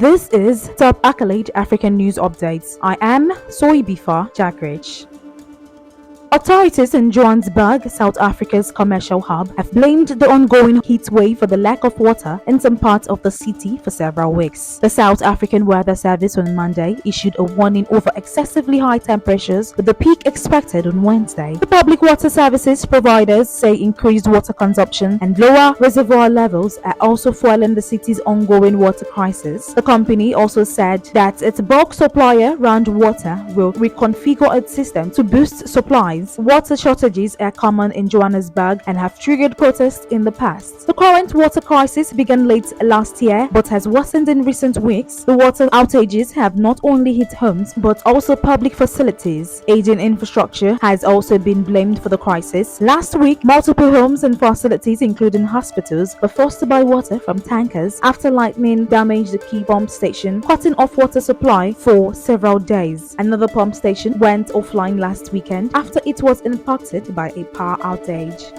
This is Top Accolade African News Updates. I am Soibifa Jagridge. Authorities in Johannesburg, South Africa's commercial hub, have blamed the ongoing heat wave for the lack of water in some parts of the city for several weeks. The South African Weather Service on Monday issued a warning over excessively high temperatures, with the peak expected on Wednesday. The public water services providers say increased water consumption and lower reservoir levels are also fueling the city's ongoing water crisis. The company also said that its bulk supplier, Round Water, will reconfigure its system to boost supplies. Water shortages are common in Johannesburg and have triggered protests in the past. The current water crisis began late last year but has worsened in recent weeks. The water outages have not only hit homes but also public facilities. Aging infrastructure has also been blamed for the crisis. Last week, multiple homes and facilities, including hospitals, were forced to buy water from tankers after lightning damaged the key pump station, cutting off water supply for several days. Another pump station went offline last weekend after it was impacted by a power outage.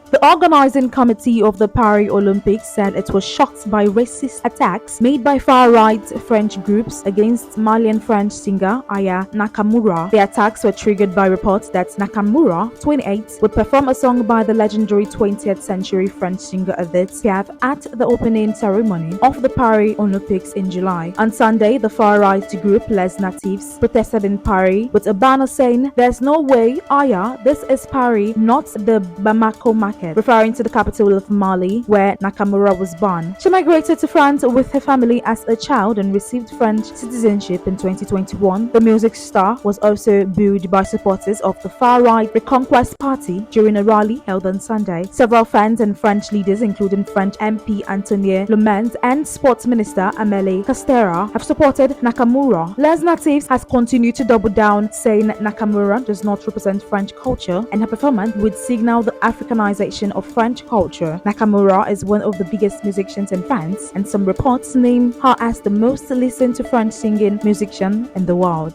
The organizing committee of the Paris Olympics said it was shocked by racist attacks made by far-right French groups against Malian French singer Aya Nakamura. The attacks were triggered by reports that Nakamura, 28, would perform a song by the legendary 20th century French singer Edith Piaf at the opening ceremony of the Paris Olympics in July. On Sunday, the far-right group Les Natifs protested in Paris with a banner saying, "There's no way, Aya, this is Paris, not the Bamako market," referring to the capital of Mali, where Nakamura was born. She migrated to France with her family as a child and received French citizenship in 2021. The music star was also booed by supporters of the far-right Reconquest Party during a rally held on Sunday. Several fans and French leaders, including French MP Antoine Lemens and Sports Minister Amélie Castera, have supported Nakamura. Les Natifs has continued to double down, saying Nakamura does not represent French culture and her performance would signal the Africanization of French culture. Nakamura is one of the biggest musicians in France, and some reports name her as the most listened to French singing musician in the world.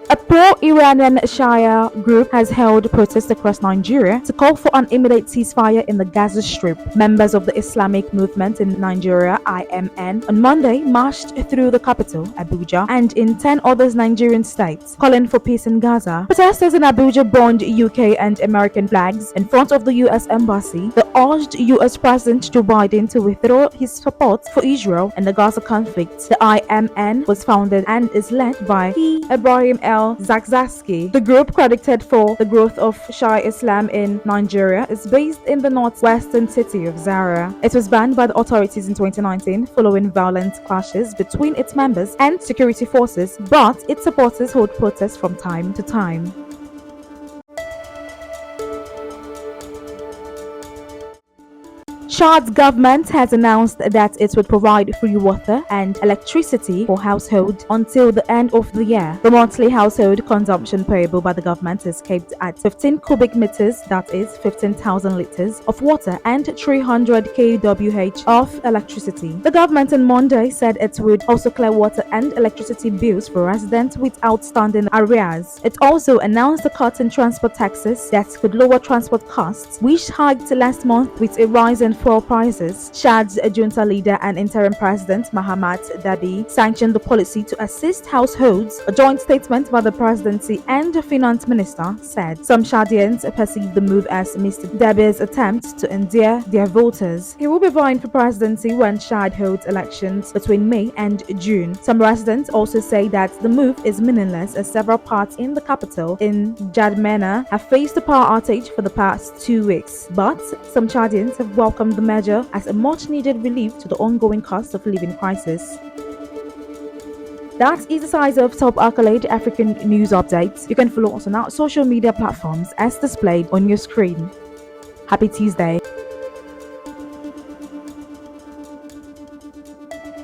A pro-Iranian Shia group has held protests across Nigeria to call for an immediate ceasefire in the Gaza Strip. Members of the Islamic Movement in Nigeria, IMN, on Monday marched through the capital, Abuja, and in 10 other Nigerian states, calling for peace in Gaza. Protesters in Abuja burned UK and American flags in front of the US Embassy. They urged US President Joe Biden to withdraw his support for Israel and the Gaza conflict. The IMN was founded and is led by Ibrahim Zakzaky. The group, credited for the growth of Shia Islam in Nigeria, is based in the northwestern city of Zaria. It was banned by the authorities in 2019 following violent clashes between its members and security forces, but its supporters hold protests from time to time. Chad's government has announced that it would provide free water and electricity for households until the end of the year. The monthly household consumption payable by the government is capped at 15 cubic meters, that is 15,000 liters of water, and 300 kWh of electricity. The government on Monday said it would also clear water and electricity bills for residents with outstanding arrears. It also announced a cut in transport taxes that could lower transport costs, which hiked last month with a rise in fuel prices. Chad's junta leader and interim president Mahamat Dabi sanctioned the policy to assist households. A joint statement by the presidency and the finance minister said some Chadians perceive the move as Mr. Dabi's attempt to endear their voters. He will be vying for presidency when Chad holds elections between May and June. Some residents also say that the move is meaningless as several parts in the capital in Jadmena have faced a power outage for the past 2 weeks. But some Chadians have welcomed the measure as a much-needed relief to the ongoing cost of living crisis. That is the size of Top Accolade African News Updates. You can follow us on our social media platforms as displayed on your screen. Happy Tuesday.